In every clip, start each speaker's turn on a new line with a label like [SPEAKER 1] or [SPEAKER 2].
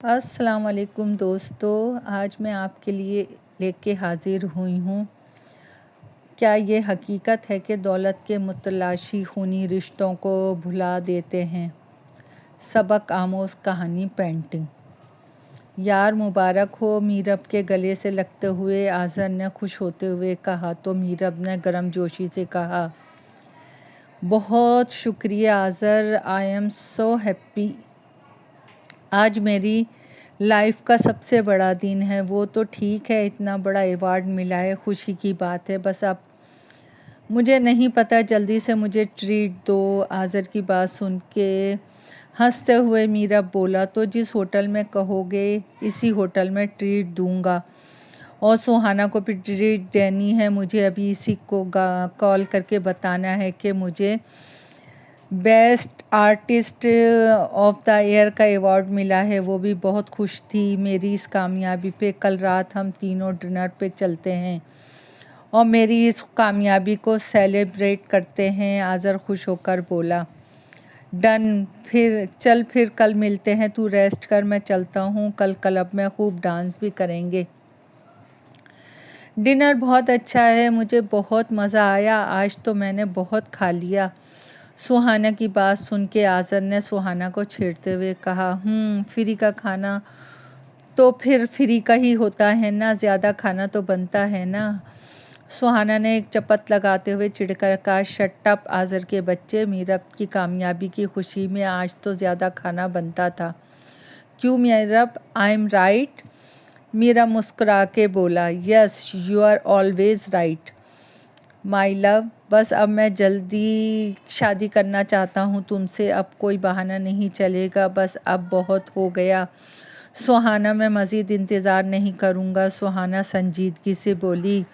[SPEAKER 1] अस्सलाम वालेकुम दोस्तों, आज मैं आपके लिए लेके हाज़िर हुई हूँ। क्या ये हकीकत है कि दौलत के मुतलाशी खूनी रिश्तों को भुला देते हैं? सबक आमोज़ कहानी पेंटिंग। यार मुबारक हो, मीरब के गले से लगते हुए आज़र ने खुश होते हुए कहा तो मीरब ने गर्मजोशी से कहा, बहुत शुक्रिया Azar, I am so happy. आज मेरी लाइफ का सबसे बड़ा दिन है। वो तो ठीक है, इतना बड़ा अवार्ड मिला है, खुशी की बात है। बस अब मुझे नहीं पता, जल्दी से मुझे ट्रीट दो। आज़र की बात सुन के हंसते हुए मीरा बोला, तो जिस होटल में कहोगे इसी होटल में ट्रीट दूंगा। और सुहाना को भी ट्रीट देनी है। मुझे अभी इसी को कॉल करके बताना है कि मुझे best artist of the year का अवार्ड मिला है। वो भी बहुत खुश थी मेरी इस कामयाबी पे। कल रात हम तीनों डिनर पे चलते हैं और मेरी इस कामयाबी को सेलिब्रेट करते हैं। आज़र खुश होकर बोला, डन, फिर कल मिलते हैं। तू रेस्ट कर, मैं चलता हूँ। कल क्लब में खूब डांस भी करेंगे। डिनर बहुत अच्छा है, मुझे बहुत मज़ा आया। आज तो मैंने बहुत खा लिया। सुहाना की बात सुन के आज़र ने सुहाना को छेड़ते हुए कहा, फ्री का खाना तो फिर फ्री का ही होता है ना, ज़्यादा खाना तो बनता है ना। सुहाना ने एक चपत लगाते हुए चिढ़कर कहा, शट अप आज़र के बच्चे, मीरब की कामयाबी की खुशी में आज तो ज़्यादा खाना बनता था। क्यों Meerab, I am right? Meera मुस्कुरा के बोला, yes you are always right my love. बस अब मैं जल्दी शादी करना चाहता हूँ तुमसे। अब कोई बहाना नहीं चलेगा, बस अब बहुत हो गया। सुहाना, मैं मज़ीद इंतज़ार नहीं करूँगा। सुहाना संजीदगी से बोली,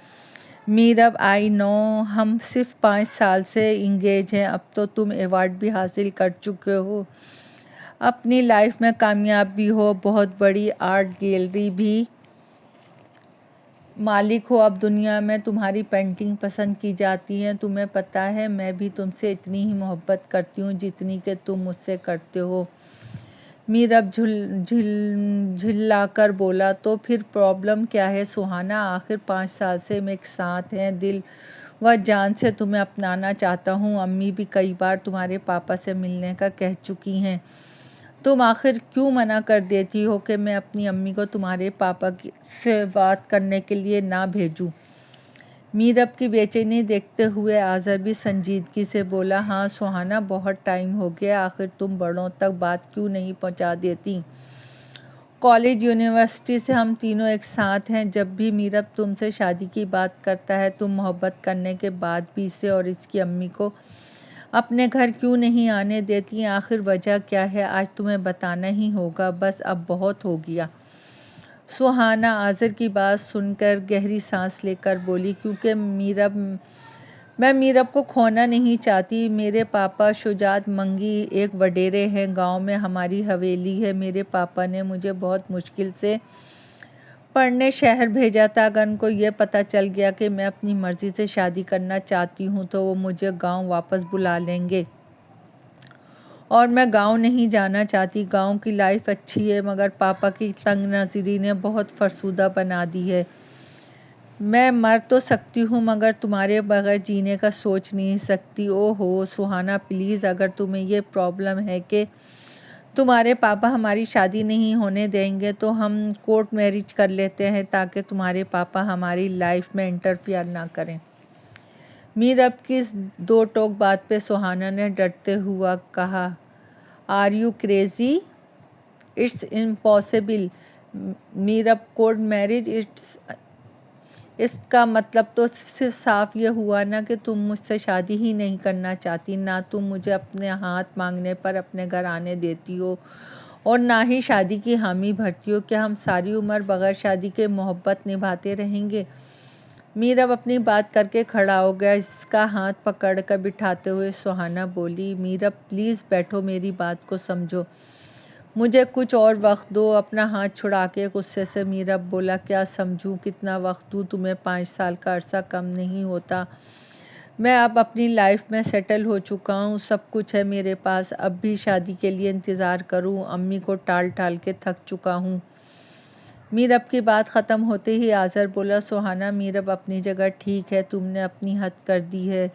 [SPEAKER 1] मीरब आई नो, हम सिर्फ 5 साल से इंगेज हैं। अब तो तुम अवार्ड भी हासिल कर चुके हो, अपनी लाइफ में कामयाब भी हो, बहुत बड़ी आर्ट गैलरी भी मालिक हो। अब दुनिया में तुम्हारी पेंटिंग पसंद की जाती है। तुम्हें पता है मैं भी तुमसे इतनी ही मोहब्बत करती हूँ जितनी कि तुम मुझसे करते हो। मीरब झिल्लाकर बोला, तो फिर प्रॉब्लम क्या है सुहाना? आखिर 5 साल से हम एक साथ हैं। दिल व जान से तुम्हें अपनाना चाहता हूँ। अम्मी भी कई बार तुम्हारे पापा से मिलने का कह चुकी हैं। तुम आखिर क्यों मना कर देती हो कि मैं अपनी अम्मी को तुम्हारे पापा से बात करने के लिए ना भेजूं? मीरब की बेचैनी देखते हुए आज़र भी संजीदगी से बोला, हाँ सुहाना, बहुत टाइम हो गया। आखिर तुम बड़ों तक बात क्यों नहीं पहुंचा देती? कॉलेज यूनिवर्सिटी से हम तीनों एक साथ हैं। जब भी मीरब तुमसे शादी की बात करता है, तुम मोहब्बत करने के बाद भी इसे और इसकी अम्मी को अपने घर क्यों नहीं आने देती? आखिर वजह क्या है? आज तुम्हें बताना ही होगा। बस अब बहुत हो गया। सुहाना आज़र की बात सुनकर गहरी सांस लेकर बोली, क्योंकि मैं मीरब को खोना नहीं चाहती। मेरे पापा शुजात मंगी एक वडेरे हैं। गांव में हमारी हवेली है। मेरे पापा ने मुझे बहुत मुश्किल से पढ़ने शहर भेजा था। अगर उनको ये पता चल गया कि मैं अपनी मर्ज़ी से शादी करना चाहती हूँ तो वो मुझे गांव वापस बुला लेंगे। और मैं गांव नहीं जाना चाहती। गांव की लाइफ अच्छी है, मगर पापा की तंग नज़री ने बहुत फरसुदा बना दी है। मैं मर तो सकती हूँ, मगर तुम्हारे बगैर जीने का सोच नहीं सकती। ओहो सुहाना, प्लीज़, अगर तुम्हें ये प्रॉब्लम है कि तुम्हारे पापा हमारी शादी नहीं होने देंगे तो हम कोर्ट मैरिज कर लेते हैं, ताकि तुम्हारे पापा हमारी लाइफ में इंटरफियर ना करें। मीरब की इस दो टोक बात पे सुहाना ने डरते हुआ कहा, are you crazy? It's impossible Meerab, court marriage, इसका मतलब तो सिर्फ साफ ये हुआ ना कि तुम मुझसे शादी ही नहीं करना चाहती। ना तुम मुझे अपने हाथ मांगने पर अपने घर आने देती हो और ना ही शादी की हामी भरती हो। क्या हम सारी उम्र बगैर शादी के मोहब्बत निभाते रहेंगे? मीरब अपनी बात करके खड़ा हो गया। इसका हाथ पकड़ कर बिठाते हुए सुहाना बोली, मीरब प्लीज़ बैठो, मेरी बात को समझो, मुझे कुछ और वक्त दो। अपना हाथ छुड़ा के गुस्से से मीरब बोला, क्या समझूं, कितना वक्त दूं तुम्हें? 5 साल का अरसा कम नहीं होता। मैं अब अपनी लाइफ में सेटल हो चुका हूँ, सब कुछ है मेरे पास, अब भी शादी के लिए इंतज़ार करूँ? अम्मी को टाल टाल के थक चुका हूँ। मीरब की बात ख़त्म होते ही आज़र बोला, सुहाना मीरब अपनी जगह ठीक है, तुमने अपनी हद कर दी है।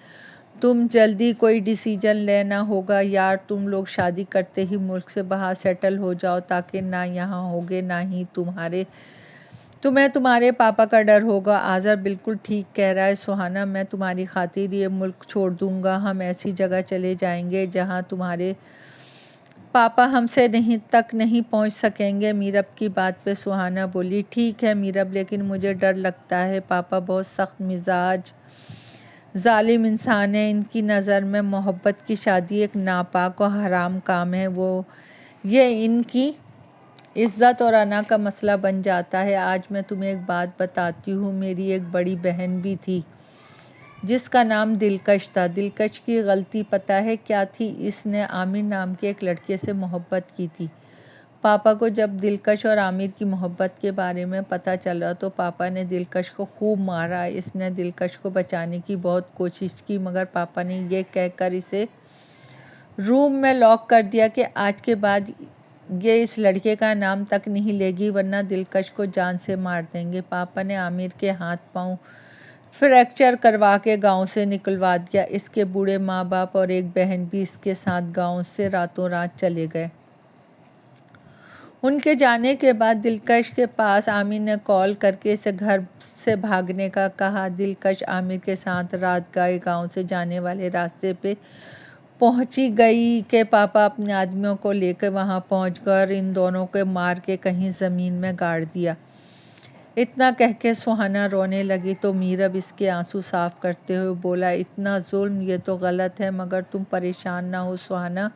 [SPEAKER 1] तुम जल्दी कोई डिसीजन लेना होगा यार, तुम लोग शादी करते ही मुल्क से बाहर सेटल हो जाओ, ताकि ना यहाँ होगे ना ही तुम्हें तुम्हारे पापा का डर होगा। आज़र बिल्कुल ठीक कह रहा है सुहाना, मैं तुम्हारी खातिर ये मुल्क छोड़ दूँगा। हम ऐसी जगह चले जाएंगे जहाँ तुम्हारे पापा हमसे नहीं पहुंच सकेंगे। मीरब की बात पे सुहाना बोली, ठीक है मीरब, लेकिन मुझे डर लगता है, पापा बहुत सख्त मिजाज जालिम इंसान है। इनकी नज़र में मोहब्बत की शादी एक नापाक और हराम काम है। ये इनकी इज़्ज़त और अना का मसला बन जाता है। आज मैं तुम्हें एक बात बताती हूँ, मेरी एक बड़ी बहन भी थी जिसका नाम दिलकश था। दिलकश की गलती पता है क्या थी? इसने आमिर नाम के एक लड़के से मोहब्बत की थी। पापा को जब दिलकश और आमिर की मोहब्बत के बारे में पता चला तो पापा ने दिलकश को खूब मारा। इसने दिलकश को बचाने की बहुत कोशिश की, मगर पापा ने ये कहकर इसे रूम में लॉक कर दिया कि आज के बाद ये इस लड़के का नाम तक नहीं लेगी, वरना दिलकश को जान से मार देंगे। पापा ने आमिर के हाथ पांव फ्रैक्चर करवा के गांव से निकलवा दिया। इसके बूढ़े माँ बाप और एक बहन भी इसके साथ गांव से रातों रात चले गए। उनके जाने के बाद दिलकश के पास आमिर ने कॉल करके इसे घर से भागने का कहा। दिलकश आमिर के साथ रात गए गांव से जाने वाले रास्ते पे पहुंची गई कि पापा अपने आदमियों को लेकर वहां पहुंचकर इन दोनों को मार के कहीं ज़मीन में गाड़ दिया। इतना कह के सुहाना रोने लगी तो मीरब इसके आंसू साफ करते हुए बोला, इतना जुल्म, ये तो गलत है, मगर तुम परेशान ना हो सुहाना,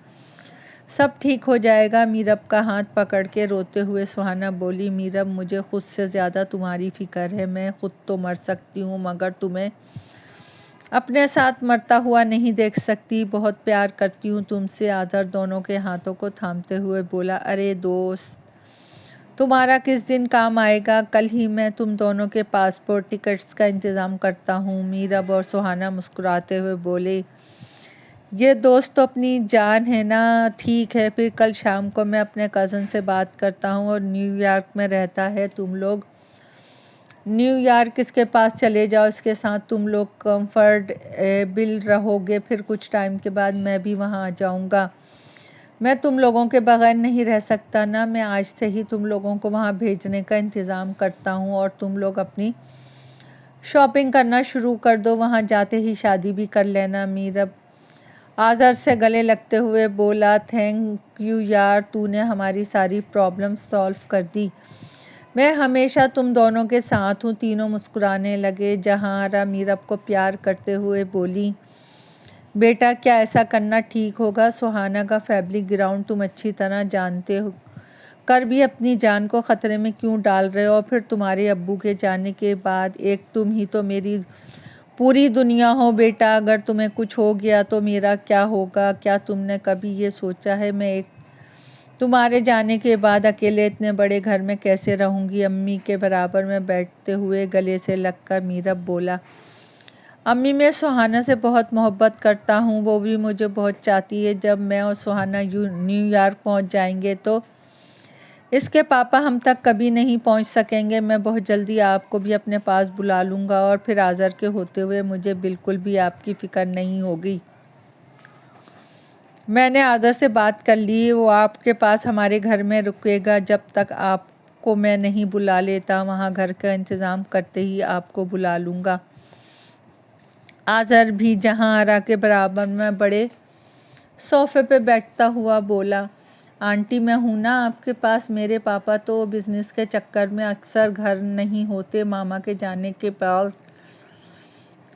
[SPEAKER 1] सब ठीक हो जाएगा। मीरब का हाथ पकड़ के रोते हुए सुहाना बोली, मीरब मुझे खुद से ज़्यादा तुम्हारी फ़िक्र है। मैं खुद तो मर सकती हूँ, मगर तुम्हें अपने साथ मरता हुआ नहीं देख सकती। बहुत प्यार करती हूँ तुमसे। आज़र दोनों के हाथों को थामते हुए बोला, अरे दोस्त, तुम्हारा किस दिन काम आएगा? कल ही मैं तुम दोनों के पासपोर्ट टिकट्स का इंतज़ाम करता हूँ। मीरब और सुहाना मुस्कुराते हुए बोले, ये दोस्त तो अपनी जान है ना, ठीक है, फिर कल शाम को मैं अपने कज़न से बात करता हूँ और न्यूयॉर्क में रहता है। तुम लोग न्यूयॉर्क इसके पास चले जाओ, इसके साथ तुम लोग कंफर्टेबल रहोगे। फिर कुछ टाइम के बाद मैं भी वहाँ आ जाऊँगा। मैं तुम लोगों के बगैर नहीं रह सकता ना। मैं आज से ही तुम लोगों को वहाँ भेजने का इंतज़ाम करता हूँ और तुम लोग अपनी शॉपिंग करना शुरू कर दो। वहाँ जाते ही शादी भी कर लेना। मीरब आज़र से गले लगते हुए बोला, थैंक यू यार, तूने हमारी सारी प्रॉब्लम सॉल्व कर दी। मैं हमेशा तुम दोनों के साथ हूँ। तीनों मुस्कुराने लगे। जहांरा मीरब को प्यार करते हुए बोली, बेटा क्या ऐसा करना ठीक होगा? सुहाना का फैमिली ग्राउंड तुम अच्छी तरह जानते हो, कर भी अपनी जान को ख़तरे में क्यों डाल रहे हो? और फिर तुम्हारे अब्बू के जाने के बाद एक तुम ही तो मेरी पूरी दुनिया हो बेटा। अगर तुम्हें कुछ हो गया तो मेरा क्या होगा? क्या तुमने कभी ये सोचा है मैं एक तुम्हारे जाने के बाद अकेले इतने बड़े घर में कैसे रहूँगी? अम्मी के बराबर में बैठते हुए गले से लगकर मीरब बोला, अम्मी मैं सुहाना से बहुत मोहब्बत करता हूँ, वो भी मुझे बहुत चाहती है। जब मैं और सुहाना न्यूयॉर्क पहुँच जाएंगे तो इसके पापा हम तक कभी नहीं पहुँच सकेंगे। मैं बहुत जल्दी आपको भी अपने पास बुला लूँगा और फिर आज़र के होते हुए मुझे बिल्कुल भी आपकी फ़िक्र नहीं होगी। मैंने आज़र से बात कर ली, वो आपके पास हमारे घर में रुकेगा जब तक आपको मैं नहीं बुला लेता। वहाँ घर का इंतज़ाम करते ही आपको बुला लूँगा। आज़र भी जहांरा के बराबर में बड़े सोफ़े पे बैठता हुआ बोला, आंटी मैं हूँ ना आपके पास। मेरे पापा तो बिज़नेस के चक्कर में अक्सर घर नहीं होते। मामा के जाने के बाद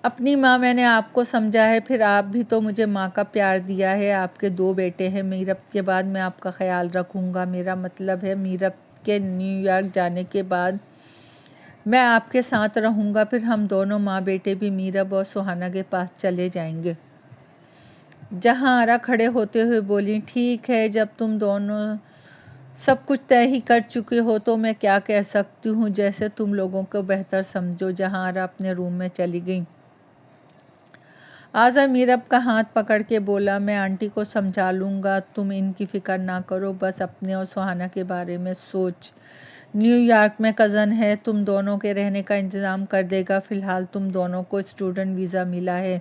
[SPEAKER 1] अपनी माँ मैंने आपको समझा है, फिर आप भी तो मुझे माँ का प्यार दिया है। आपके 2 बेटे हैं। मीरब के बाद मैं आपका ख्याल रखूँगा। मेरा मतलब है मीरब के न्यूयॉर्क जाने के बाद मैं आपके साथ रहूँगा। फिर हम दोनों माँ बेटे भी मीरब और सुहाना के पास चले जाएंगे। जहांरा खड़े होते हुए बोली, ठीक है, जब तुम दोनों सब कुछ तय ही कर चुके हो तो मैं क्या कह सकती हूँ, जैसे तुम लोगों को बेहतर समझो। जहांरा अपने रूम में चली गई। आज़ा मीरब का हाथ पकड़ के बोला, मैं आंटी को समझा लूँगा, तुम इनकी फ़िक्र ना करो, बस अपने और सुहाना के बारे में सोच। न्यूयॉर्क में कज़न है, तुम दोनों के रहने का इंतज़ाम कर देगा। फ़िलहाल तुम दोनों को स्टूडेंट वीज़ा मिला है,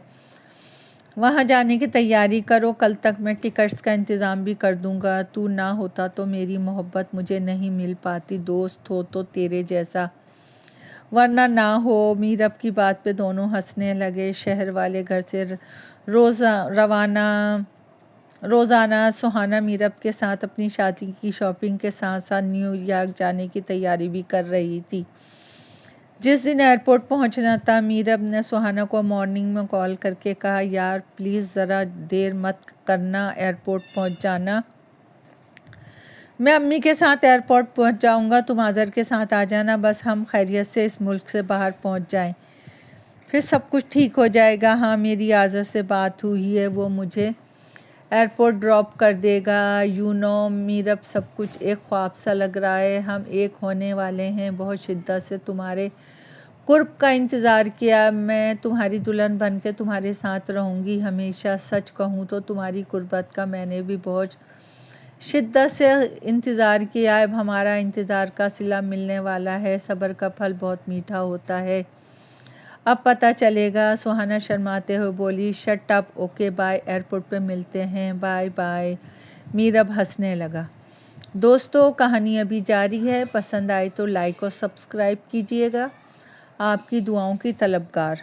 [SPEAKER 1] वहाँ जाने की तैयारी करो। कल तक मैं टिकट्स का इंतज़ाम भी कर दूँगा। तू ना होता तो मेरी मोहब्बत मुझे नहीं मिल पाती, दोस्त हो तो तेरे जैसा, वरना ना हो। मीरब की बात पे दोनों हंसने लगे। शहर वाले घर से रोज़ाना सुहाना मीरब के साथ अपनी शादी की शॉपिंग के साथ साथ न्यूयॉर्क जाने की तैयारी भी कर रही थी। जिस दिन एयरपोर्ट पहुंचना था, मीरब ने सुहाना को मॉर्निंग में कॉल करके कहा, यार प्लीज़ ज़रा देर मत करना, एयरपोर्ट पहुंच जाना। मैं अम्मी के साथ एयरपोर्ट पहुंच जाऊंगा, तुम आज़र के साथ आ जाना, बस हम खैरियत से इस मुल्क से बाहर पहुंच जाएं, फिर सब कुछ ठीक हो जाएगा। हाँ, मेरी आज़र से बात हुई है, वो मुझे एयरपोर्ट ड्रॉप कर देगा। मीरब, सब कुछ एक ख्वाब सा लग रहा है, हम एक होने वाले हैं। बहुत शिद्दत से तुम्हारे कुर्ब का इंतज़ार किया, मैं तुम्हारी दुल्हन बन के तुम्हारे साथ रहूँगी हमेशा। सच कहूँ तो तुम्हारी कुर्बत का मैंने भी बहुत शिद्दत से इंतज़ार किया। अब हमारा इंतज़ार का सिला मिलने वाला है। सब्र का फल बहुत मीठा होता है, अब पता चलेगा। सुहाना शर्माते हुए बोली, shut up, okay bye, airport पे मिलते हैं, बाय बाय। मीरब हंसने लगा। दोस्तों, कहानी अभी जारी है, पसंद आए तो लाइक और सब्सक्राइब कीजिएगा। आपकी दुआओं की तलबगार।